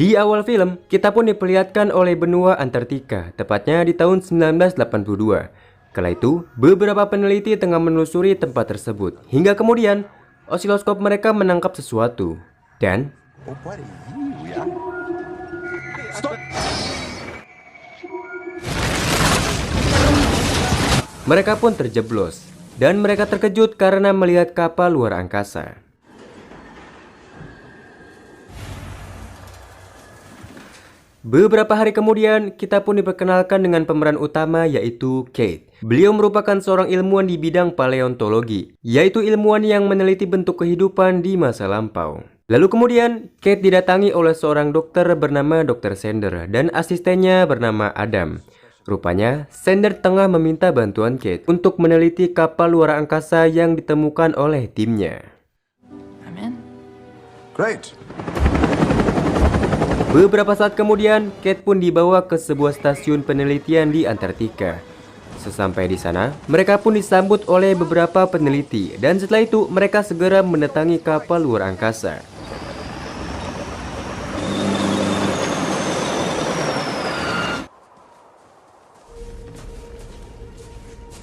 Di awal film, kita pun diperlihatkan oleh benua Antartika, tepatnya di tahun 1982. Kala itu, beberapa peneliti tengah menelusuri tempat tersebut, hingga kemudian osiloskop mereka menangkap sesuatu. Dan mereka pun terjeblos, dan mereka terkejut karena melihat kapal luar angkasa. Beberapa hari kemudian, kita pun diperkenalkan dengan pemeran utama yaitu Kate. Beliau merupakan seorang ilmuwan di bidang paleontologi, yaitu ilmuwan yang meneliti bentuk kehidupan di masa lampau. Lalu kemudian, Kate didatangi oleh seorang dokter bernama Dr. Sander dan asistennya bernama Adam. Rupanya, Sander tengah meminta bantuan Kate untuk meneliti kapal luar angkasa yang ditemukan oleh timnya. Great. Beberapa saat kemudian, Kate pun dibawa ke sebuah stasiun penelitian di Antartika. Sesampai di sana, mereka pun disambut oleh beberapa peneliti, dan setelah itu mereka segera mendatangi kapal luar angkasa.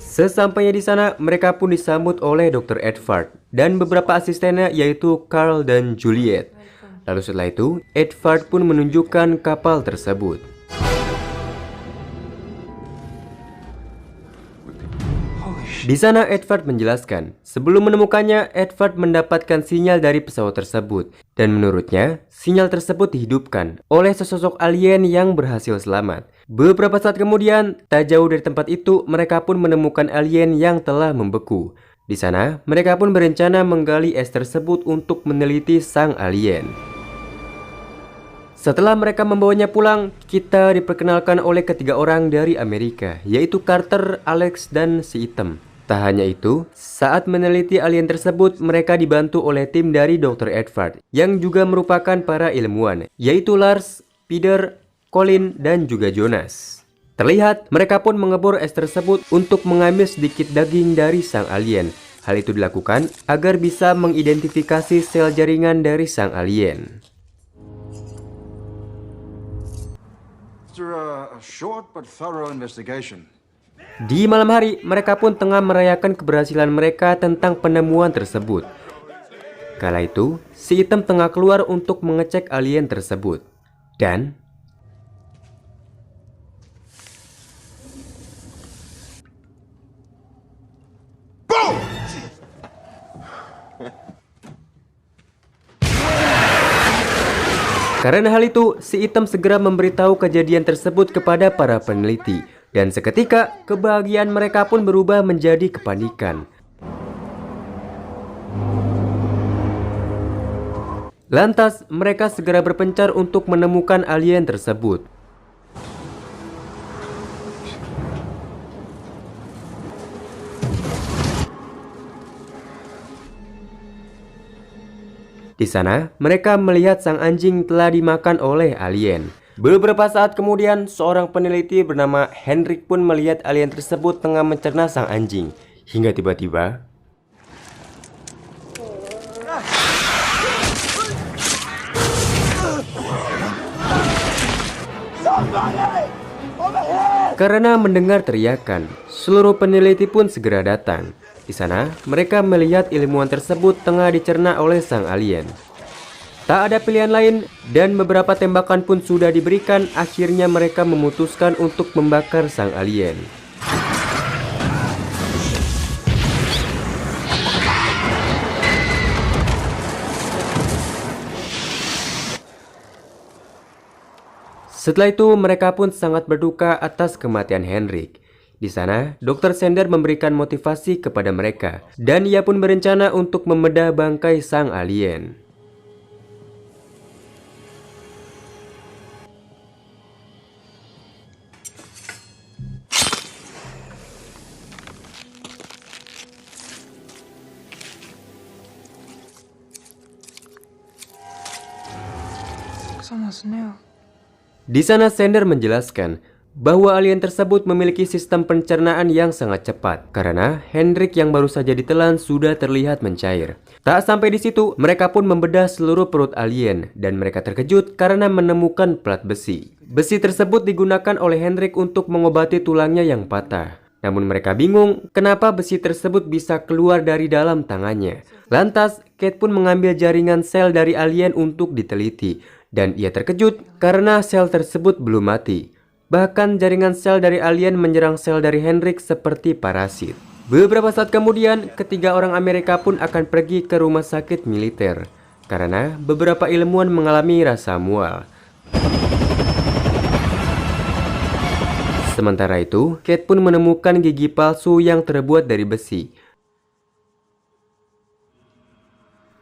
Sesampainya di sana, mereka pun disambut oleh Dr. Edward dan beberapa asistennya yaitu Carl dan Juliet. Lalu setelah itu, Edward pun menunjukkan kapal tersebut. Di sana Edward menjelaskan, sebelum menemukannya, Edward mendapatkan sinyal dari pesawat tersebut. Dan menurutnya, sinyal tersebut dihidupkan oleh sesosok alien yang berhasil selamat. Beberapa saat kemudian, tak jauh dari tempat itu, mereka pun menemukan alien yang telah membeku. Di sana, mereka pun berencana menggali es tersebut untuk meneliti sang alien. Setelah mereka membawanya pulang, kita diperkenalkan oleh ketiga orang dari Amerika, yaitu Carter, Alex, dan si Item. Tak hanya itu, saat meneliti alien tersebut, mereka dibantu oleh tim dari Dr. Edward, yang juga merupakan para ilmuwan, yaitu Lars, Peter, Colin, dan juga Jonas. Terlihat, mereka pun mengebor es tersebut untuk mengambil sedikit daging dari sang alien. Hal itu dilakukan agar bisa mengidentifikasi sel jaringan dari sang alien. After a short but thorough investigation, Di malam hari, mereka pun tengah merayakan keberhasilan mereka tentang penemuan tersebut. Kala itu, si Item tengah keluar untuk mengecek alien tersebut. Dan karena hal itu, si Item segera memberitahu kejadian tersebut kepada para peneliti. Dan seketika, kebahagiaan mereka pun berubah menjadi kepanikan. Lantas, mereka segera berpencar untuk menemukan alien tersebut. Di sana, mereka melihat sang anjing telah dimakan oleh alien. Beberapa saat kemudian, seorang peneliti bernama Henrik pun melihat alien tersebut tengah mencerna sang anjing. Hingga tiba-tiba, karena mendengar teriakan, seluruh peneliti pun segera datang. Di sana, mereka melihat ilmuwan tersebut tengah dicerna oleh sang alien. Tak ada pilihan lain, dan beberapa tembakan pun sudah diberikan. Akhirnya mereka memutuskan untuk membakar sang alien. Setelah itu, mereka pun sangat berduka atas kematian Henrik. Di sana, Dr. Sander memberikan motivasi kepada mereka, dan ia pun berencana untuk membedah bangkai sang alien. Di sana Sander menjelaskan bahwa alien tersebut memiliki sistem pencernaan yang sangat cepat karena Hendrik yang baru saja ditelan sudah terlihat mencair. Tak sampai di situ, mereka pun membedah seluruh perut alien dan mereka terkejut karena menemukan plat besi. Besi tersebut digunakan oleh Hendrik untuk mengobati tulangnya yang patah. Namun mereka bingung kenapa besi tersebut bisa keluar dari dalam tangannya. Lantas, Kate pun mengambil jaringan sel dari alien untuk diteliti dan ia terkejut karena sel tersebut belum mati. Bahkan jaringan sel dari alien menyerang sel dari Hendrik seperti parasit. Beberapa saat kemudian, ketiga orang Amerika pun akan pergi ke rumah sakit militer karena beberapa ilmuwan mengalami rasa mual. Sementara itu, Kate pun menemukan gigi palsu yang terbuat dari besi.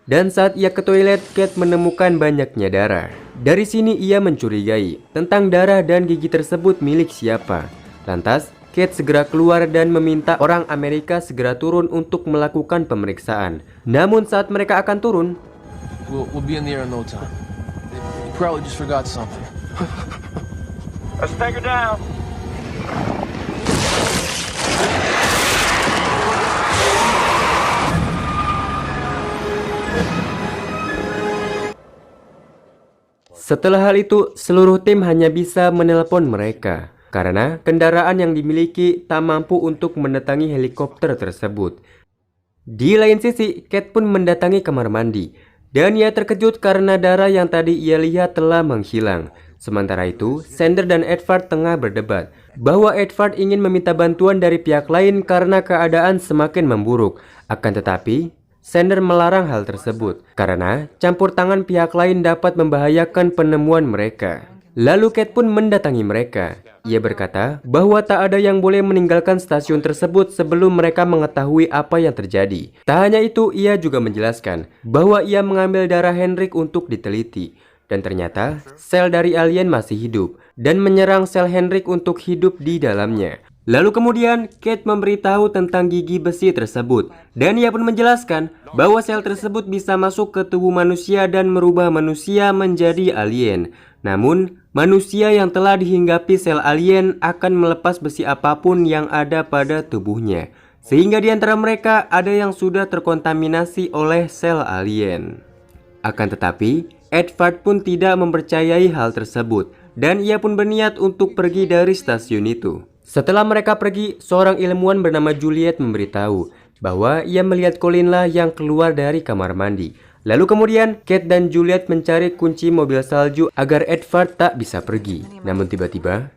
Dan saat ia ke toilet, Kate menemukan banyaknya darah. Dari sini ia mencurigai tentang darah dan gigi tersebut milik siapa. Lantas, Kate segera keluar dan meminta orang Amerika segera turun untuk melakukan pemeriksaan. Namun saat mereka akan turun, We'll be in the air in no time. You probably just forgot something. Let's take her down. setelah hal itu, seluruh tim hanya bisa menelpon mereka karena kendaraan yang dimiliki tak mampu untuk mendatangi helikopter tersebut. Di lain sisi, Kate pun mendatangi kamar mandi dan ia terkejut karena darah yang tadi ia lihat telah menghilang. Sementara itu, Sander dan Edward tengah berdebat bahwa Edward ingin meminta bantuan dari pihak lain karena keadaan semakin memburuk. Akan tetapi, Sander melarang hal tersebut karena campur tangan pihak lain dapat membahayakan penemuan mereka. Lalu Kate pun mendatangi mereka. Ia berkata bahwa tak ada yang boleh meninggalkan stasiun tersebut sebelum mereka mengetahui apa yang terjadi. Tak hanya itu, ia juga menjelaskan bahwa ia mengambil darah Hendrik untuk diteliti. Dan ternyata sel dari alien masih hidup dan menyerang sel Hendrik untuk hidup di dalamnya. Lalu kemudian Kate memberitahu tentang gigi besi tersebut dan ia pun menjelaskan bahwa sel tersebut bisa masuk ke tubuh manusia dan merubah manusia menjadi alien. Namun, manusia yang telah dihinggapi sel alien akan melepas besi apapun yang ada pada tubuhnya. Sehingga di antara mereka ada yang sudah terkontaminasi oleh sel alien. Akan tetapi, Edward pun tidak mempercayai hal tersebut dan ia pun berniat untuk pergi dari stasiun itu. Setelah mereka pergi, seorang ilmuwan bernama Juliet memberitahu bahwa ia melihat Colin lah yang keluar dari kamar mandi. Lalu kemudian Kate dan Juliet mencari kunci mobil salju agar Edward tak bisa pergi. Namun tiba-tiba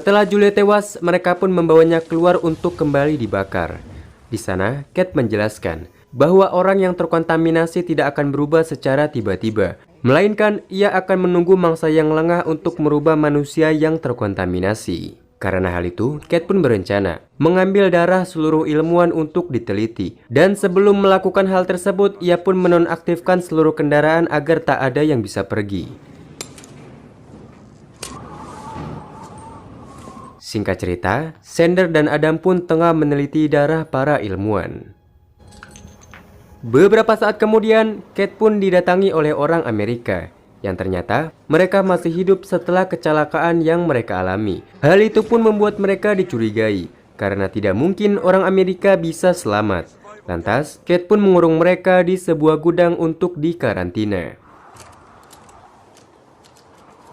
setelah Juliet tewas, mereka pun membawanya keluar untuk kembali dibakar. Di sana, Kate menjelaskan bahwa orang yang terkontaminasi tidak akan berubah secara tiba-tiba, melainkan ia akan menunggu mangsa yang lengah untuk merubah manusia yang terkontaminasi. Karena hal itu, Kate pun berencana mengambil darah seluruh ilmuwan untuk diteliti. Dan sebelum melakukan hal tersebut, ia pun menonaktifkan seluruh kendaraan agar tak ada yang bisa pergi. Singkat cerita, Sander dan Adam pun tengah meneliti darah para ilmuwan. Beberapa saat kemudian, Kate pun didatangi oleh orang Amerika yang ternyata mereka masih hidup setelah kecelakaan yang mereka alami. Hal itu pun membuat mereka dicurigai karena tidak mungkin orang Amerika bisa selamat. Lantas, Kate pun mengurung mereka di sebuah gudang untuk dikarantina.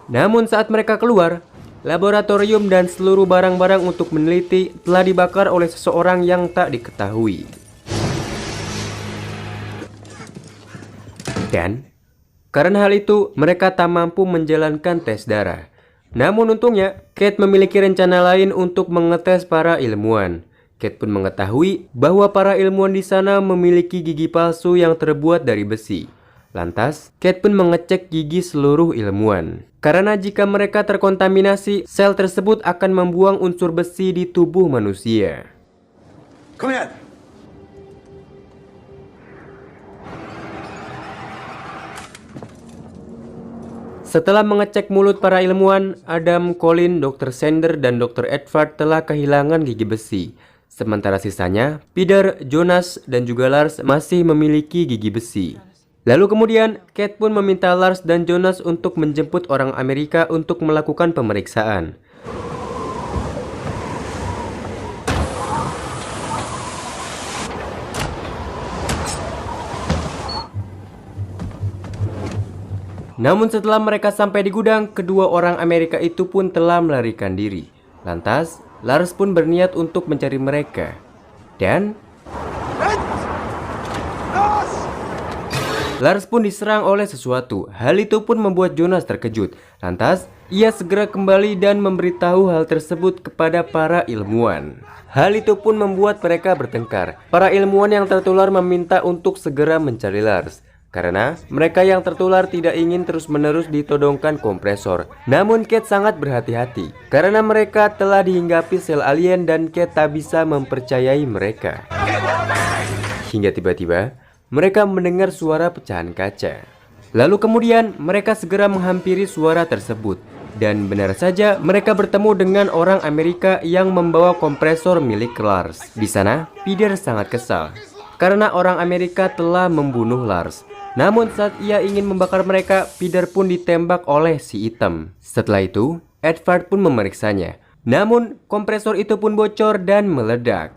Namun saat mereka keluar, laboratorium dan seluruh barang-barang untuk meneliti telah dibakar oleh seseorang yang tak diketahui. Dan karena hal itu, mereka tak mampu menjalankan tes darah. Namun untungnya, Kate memiliki rencana lain untuk mengetes para ilmuwan. Kate pun mengetahui bahwa para ilmuwan di sana memiliki gigi palsu yang terbuat dari besi. Lantas, Kate pun mengecek gigi seluruh ilmuwan. Karena jika mereka terkontaminasi, sel tersebut akan membuang unsur besi di tubuh manusia. Come in. Setelah mengecek mulut para ilmuwan, Adam, Colin, Dr. Sander, dan Dr. Edward telah kehilangan gigi besi. Sementara sisanya, Peter, Jonas, dan juga Lars masih memiliki gigi besi. Lalu kemudian, Kate pun meminta Lars dan Jonas untuk menjemput orang Amerika untuk melakukan pemeriksaan. Namun setelah mereka sampai di gudang, kedua orang Amerika itu pun telah melarikan diri. Lantas, Lars pun berniat untuk mencari mereka. Dan Lars pun diserang oleh sesuatu. Hal itu pun membuat Jonas terkejut. Lantas, ia segera kembali dan memberitahu hal tersebut kepada para ilmuwan. Hal itu pun membuat mereka bertengkar. Para ilmuwan yang tertular meminta untuk segera mencari Lars, karena mereka yang tertular tidak ingin terus-menerus ditodongkan kompresor. Namun Kate sangat berhati-hati, karena mereka telah dihinggapi sel alien dan Kate tak bisa mempercayai mereka. Hingga tiba-tiba, mereka mendengar suara pecahan kaca. Lalu kemudian mereka segera menghampiri suara tersebut. Dan benar saja mereka bertemu dengan orang Amerika yang membawa kompresor milik Lars. Di sana, Peter sangat kesal, karena orang Amerika telah membunuh Lars. Namun saat ia ingin membakar mereka, Peter pun ditembak oleh si hitam. Setelah itu, Edward pun memeriksanya. Namun, kompresor itu pun bocor dan meledak.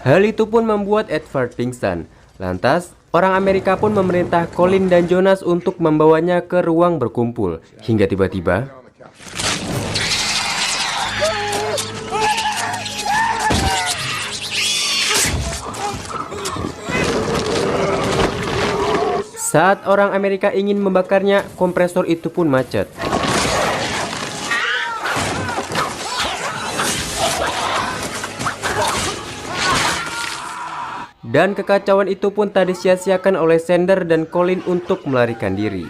Hal itu pun membuat Edward pingsan. Lantas, orang Amerika pun memerintah Colin dan Jonas untuk membawanya ke ruang berkumpul. Hingga tiba-tiba, saat orang Amerika ingin membakarnya, kompresor itu pun macet. Dan kekacauan itu pun tak disia-siakan oleh Sander dan Colin untuk melarikan diri.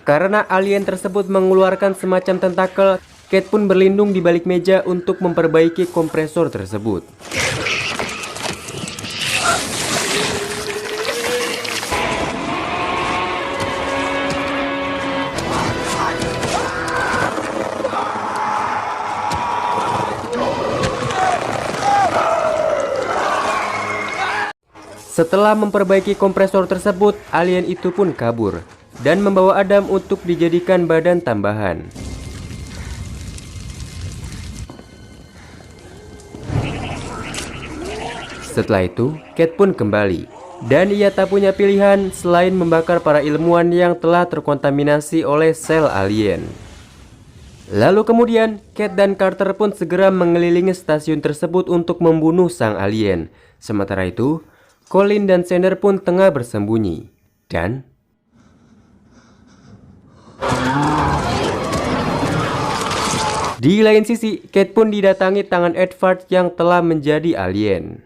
Karena alien tersebut mengeluarkan semacam tentakel, Kate pun berlindung di balik meja untuk memperbaiki kompresor tersebut. Setelah memperbaiki kompresor tersebut, alien itu pun kabur dan membawa Adam untuk dijadikan badan tambahan. Setelah itu, Kate pun kembali dan ia tak punya pilihan selain membakar para ilmuwan yang telah terkontaminasi oleh sel alien. Lalu kemudian, Kate dan Carter pun segera mengelilingi stasiun tersebut untuk membunuh sang alien. Sementara itu, Colin dan Sander pun tengah bersembunyi. Dan di lain sisi, Kate pun didatangi tangan Edward yang telah menjadi alien.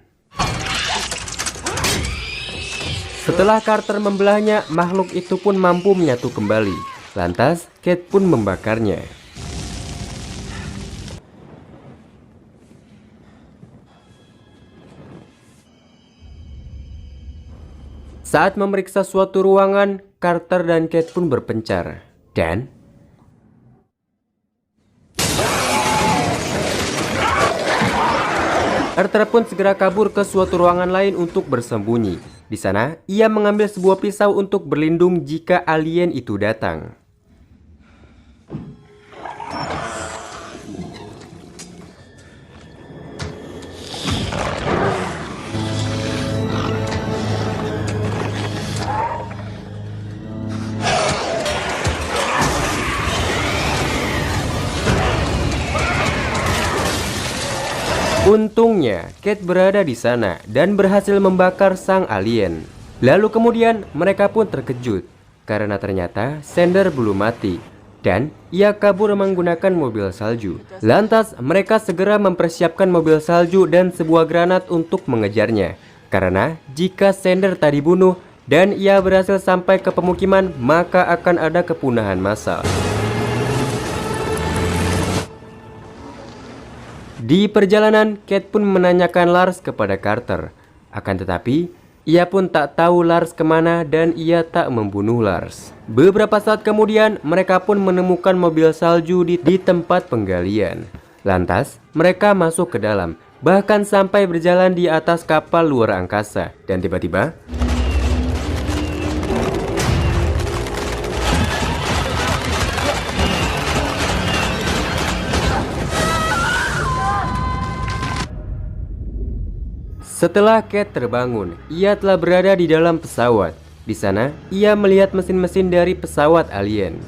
Setelah Carter membelahnya, makhluk itu pun mampu menyatu kembali. Lantas, Kate pun membakarnya. Saat memeriksa suatu ruangan, Carter dan Kate pun berpencar. Dan Carter pun segera kabur ke suatu ruangan lain untuk bersembunyi. Di sana, ia mengambil sebuah pisau untuk berlindung jika alien itu datang. Untungnya, Kate berada di sana dan berhasil membakar sang alien. Lalu kemudian mereka pun terkejut karena ternyata Sander belum mati. dan ia kabur menggunakan mobil salju. Lantas mereka segera mempersiapkan mobil salju dan sebuah granat untuk mengejarnya. Karena jika Sander tak dibunuh dan ia berhasil sampai ke pemukiman, maka akan ada kepunahan massal. Di perjalanan, Kate pun menanyakan Lars kepada Carter. Akan tetapi, ia pun tak tahu Lars kemana dan ia tak membunuh Lars. Beberapa saat kemudian, mereka pun menemukan mobil salju di tempat penggalian. Lantas, mereka masuk ke dalam, bahkan sampai berjalan di atas kapal luar angkasa. Dan tiba-tiba, setelah Kate terbangun, ia telah berada di dalam pesawat. Di sana, ia melihat mesin-mesin dari pesawat alien.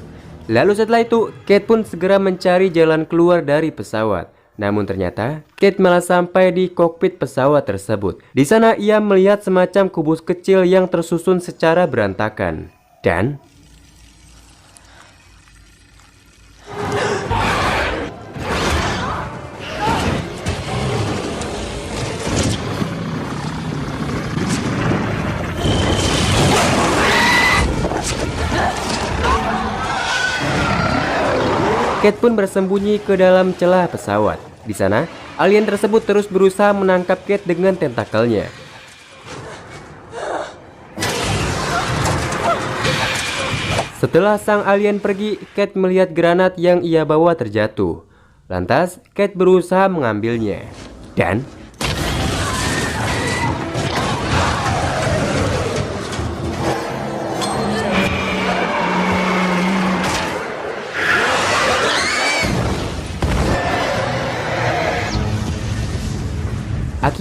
Lalu setelah itu, Kate pun segera mencari jalan keluar dari pesawat. Namun ternyata, Kate malah sampai di kokpit pesawat tersebut. Di sana, ia melihat semacam kubus kecil yang tersusun secara berantakan. Dan Kate pun bersembunyi ke dalam celah pesawat. Di sana, alien tersebut terus berusaha menangkap Kate dengan tentakelnya. Setelah sang alien pergi, Kate melihat granat yang ia bawa terjatuh. Lantas, Kate berusaha mengambilnya. Dan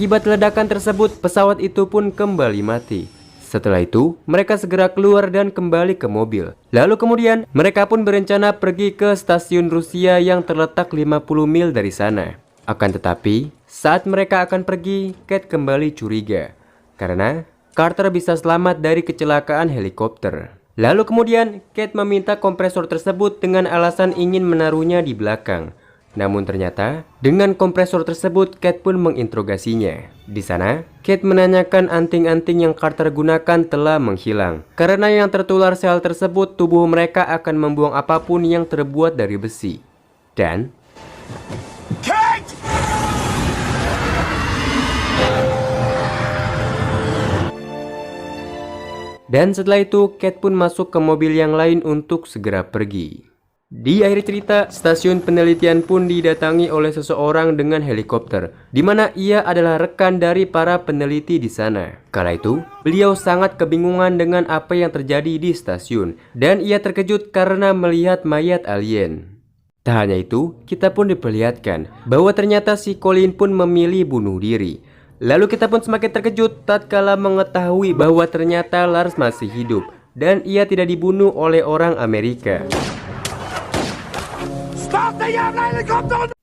akibat ledakan tersebut, pesawat itu pun kembali mati. Setelah itu, mereka segera keluar dan kembali ke mobil. Lalu kemudian, mereka pun berencana pergi ke stasiun Rusia yang terletak 50 mil dari sana. Akan tetapi, saat mereka akan pergi, Kate kembali curiga. Karena Carter bisa selamat dari kecelakaan helikopter. Lalu kemudian, Kate meminta kompresor tersebut dengan alasan ingin menaruhnya di belakang. Namun ternyata, dengan kompresor tersebut, Kate pun menginterogasinya. Di sana, Kate menanyakan anting-anting yang Carter gunakan telah menghilang. Karena yang tertular sel tersebut, tubuh mereka akan membuang apapun yang terbuat dari besi. Dan Kate! Dan setelah itu, Kate pun masuk ke mobil yang lain untuk segera pergi. Di akhir cerita, stasiun penelitian pun didatangi oleh seseorang dengan helikopter, di mana ia adalah rekan dari para peneliti di sana. Kala itu, beliau sangat kebingungan dengan apa yang terjadi di stasiun, dan ia terkejut karena melihat mayat alien. Tak hanya itu, kita pun diperlihatkan bahwa ternyata si Colin pun memilih bunuh diri. Lalu kita pun semakin terkejut tatkala mengetahui bahwa ternyata Lars masih hidup, dan ia tidak dibunuh oleh orang Amerika.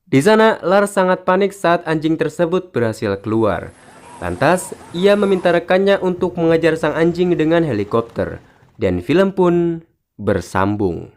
Di sana, Lars sangat panik saat anjing tersebut berhasil keluar. Lantas, ia meminta rekannya untuk mengejar sang anjing dengan helikopter. Dan film pun bersambung.